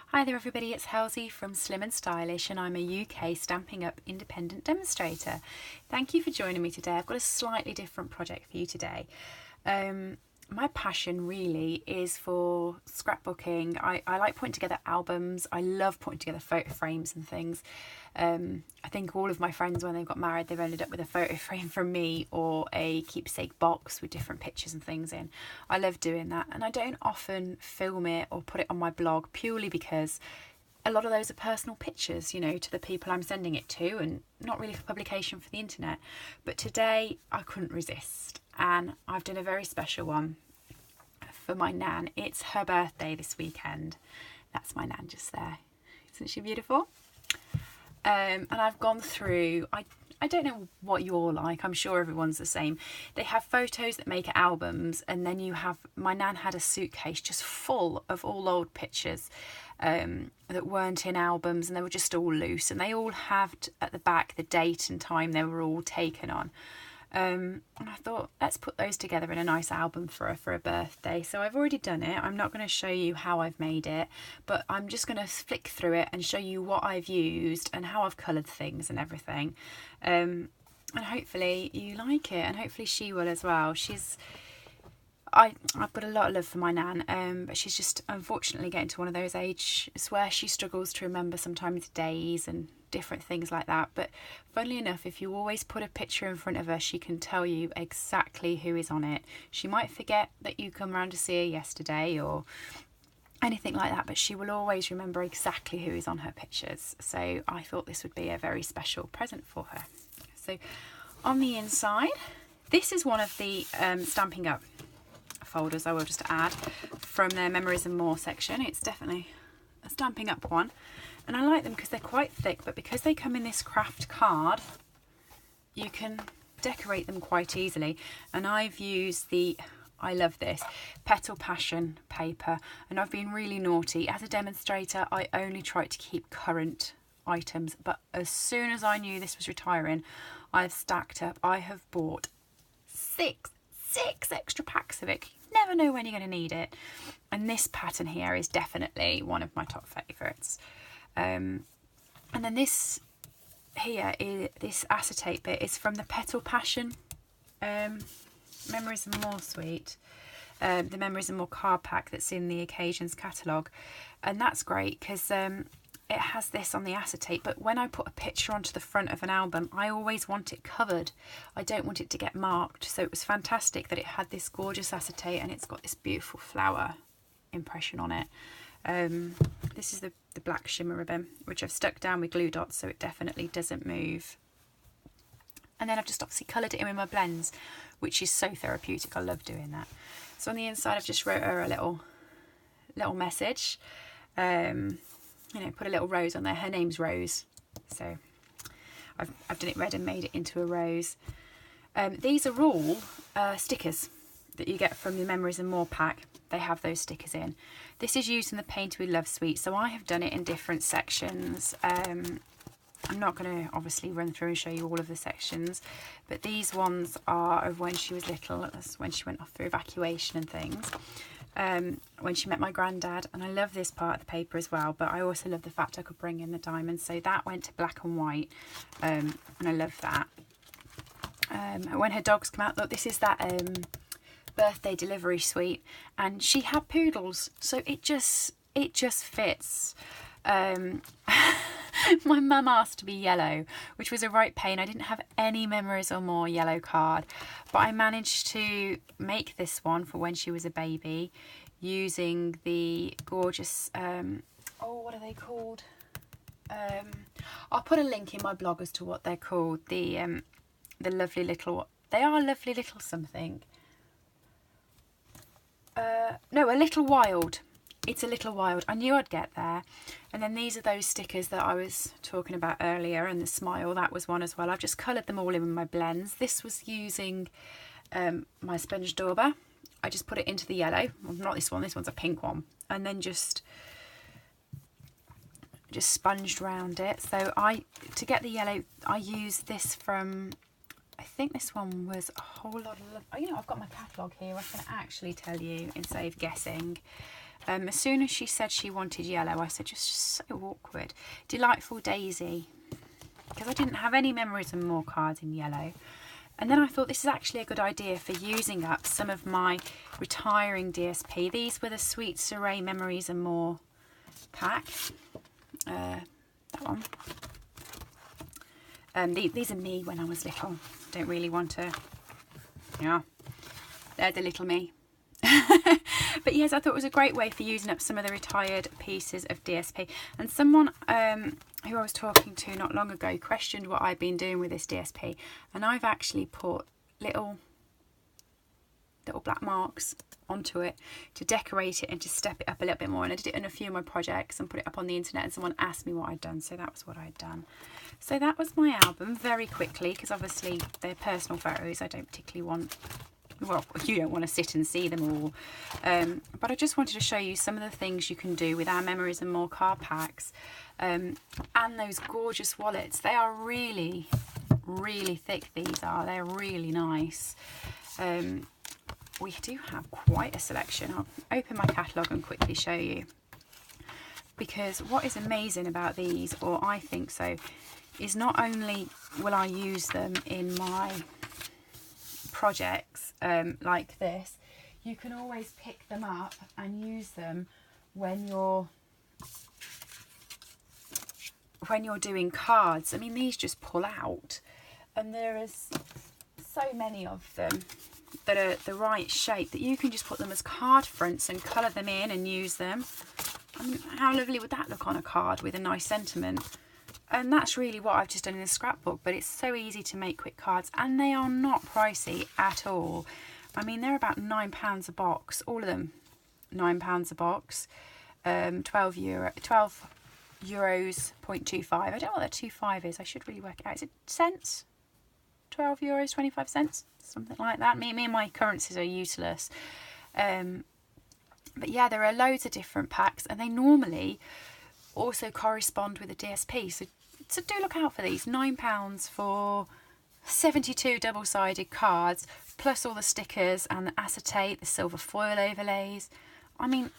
Hi there everybody, it's Halsey from Slim and Stylish and I'm a UK Stampin' Up independent demonstrator. Thank you for joining me today. I've got a slightly different project for you today. My passion really is for scrapbooking. I like putting together albums. I love putting together photo frames and things. I think all of my friends, when they've got married, they've ended up with a photo frame from me or a keepsake box with different pictures and things in. I love doing that, and I don't often film it or put it on my blog purely because a lot of those are personal pictures, you know, to the people I'm sending it to, and not really for publication for the internet. But today I couldn't resist, and I've done a very special one for my nan. It's her birthday this weekend. That's my nan just there. Isn't she beautiful? And I've gone through, I don't know what you're like, I'm sure everyone's the same. They have photos that make albums, and then you have, my nan had a suitcase just full of all old pictures that weren't in albums, and they were just all loose, and they all have at the back the date and time they were all taken on. And I thought, let's put those together in a nice album for her for a birthday. So I've already done it. I'm not going to show you how I've made it, but I'm just going to flick through it and show you what I've used and how I've coloured things and everything. And hopefully you like it, and hopefully she will as well. I've got a lot of love for my nan, but she's just unfortunately getting to one of those ages where she struggles to remember sometimes days and different things like that. But funnily enough, if you always put a picture in front of her, she can tell you exactly who is on it. She might forget that you come round to see her yesterday or anything like that, but she will always remember exactly who is on her pictures. So I thought this would be a very special present for her. So on the inside, this is one of the Stampin' Up folders, I will just add, from their Memories and More section. It's definitely a Stampin' Up one, and I like them because they're quite thick, but because they come in this craft card, you can decorate them quite easily. And I've used the, I love this, Petal Passion paper, and I've been really naughty. As a demonstrator, I only try to keep current items, but as soon as I knew this was retiring, I've stacked up. I have bought six extra packs of it. You never know when you're going to need it, and this pattern here is definitely one of my top favourites. And then this here is this acetate bit is from the Petal Passion Memories and More suite, the Memories and More card pack that's in the Occasions catalogue, and that's great because it has this on the acetate, but when I put a picture onto the front of an album, I always want it covered. I don't want it to get marked, so it was fantastic that it had this gorgeous acetate and it's got this beautiful flower impression on it. This is the black shimmer ribbon, which I've stuck down with glue dots so it definitely doesn't move. And then I've just obviously coloured it in with my blends, which is so therapeutic. I love doing that. So on the inside I've just wrote her a little message. You know, put a little rose on there. Her name's Rose, so I've done it red and made it into a rose. These are all stickers that you get from the Memories and More pack. They have those stickers in. This is used in the Paint with Love suite, so I have done it in different sections. I'm not going to obviously run through and show you all of the sections, but these ones are of when she was little. That's when she went off for evacuation and things. When she met my granddad, and I love this part of the paper as well, but I also love the fact I could bring in the diamonds, so that went to black and white, and I love that. When her dogs come out, look, this is that birthday delivery suite, and she had poodles, so it just fits. My mum asked to be yellow, which was a right pain. I didn't have any Memories or More yellow card, but I managed to make this one for when she was a baby using the gorgeous, what are they called? I'll put a link in my blog as to what they're called. The lovely little, they are lovely little something. No, a little wild. It's a little wild. I knew I'd get there. And then these are those stickers that I was talking about earlier, and the smile, that was one as well. I've just coloured them all in with my blends. This was using my sponge dauber. I just put it into the yellow. Well, not this one, this one's a pink one. And then just sponged around it. So to get the yellow, I used this from, I think this one was a whole lot of love. Oh, you know, I've got my catalogue here. I can actually tell you instead of guessing. As soon as she said she wanted yellow, I said, just so awkward. Delightful Daisy, because I didn't have any Memories and More cards in yellow. And then I thought this is actually a good idea for using up some of my retiring DSP. These were the Sweet Soiree Memories and More pack. That one. These are me when I was little. Don't really want to, yeah, they're the little me. But yes, I thought it was a great way for using up some of the retired pieces of DSP. And someone who I was talking to not long ago questioned what I'd been doing with this DSP, and I've actually put little black marks onto it to decorate it and to step it up a little bit more. And I did it in a few of my projects and put it up on the internet, and someone asked me what I'd done, so that was what I'd done. So that was my album, very quickly, because obviously they're personal photos. I don't particularly want, well, you don't want to sit and see them all, but I just wanted to show you some of the things you can do with our Memories and More card packs, and those gorgeous wallets. They are really, really thick, these are. They're really nice. We do have quite a selection. I'll open my catalogue and quickly show you, because what is amazing about these, or I think so, is not only will I use them in my projects like this, you can always pick them up and use them when you're doing cards. I mean, these just pull out, and there is so many of them that are the right shape that you can just put them as card fronts and colour them in and use them. I mean, how lovely would that look on a card with a nice sentiment? And that's really what I've just done in the scrapbook, but it's so easy to make quick cards, and they are not pricey at all. I mean, they're about £9 a box, all of them £9 a box, 12 euros 0.25. I don't know what that 25 is. I should really work it out. Is it cents? 12 euros 25 cents, something like that. Me and my currencies are useless. But yeah, there are loads of different packs, and they normally also correspond with a DSP, so do look out for these. £9 for 72 double-sided cards, plus all the stickers and the acetate, the silver foil overlays. I mean,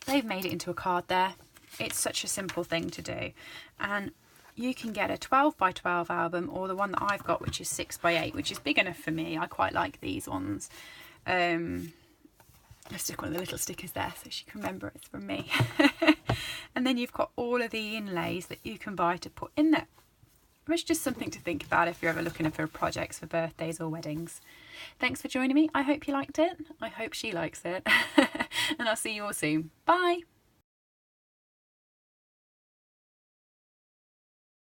they've made it into a card there. It's such a simple thing to do. And you can get a 12 by 12 album, or the one that I've got, which is 6 by 8, which is big enough for me. I quite like these ones. I stick one of the little stickers there so she can remember it's from me. And then you've got all of the inlays that you can buy to put in there. It's just something to think about if you're ever looking for projects for birthdays or weddings. Thanks for joining me. I hope you liked it. I hope she likes it. And I'll see you all soon. Bye.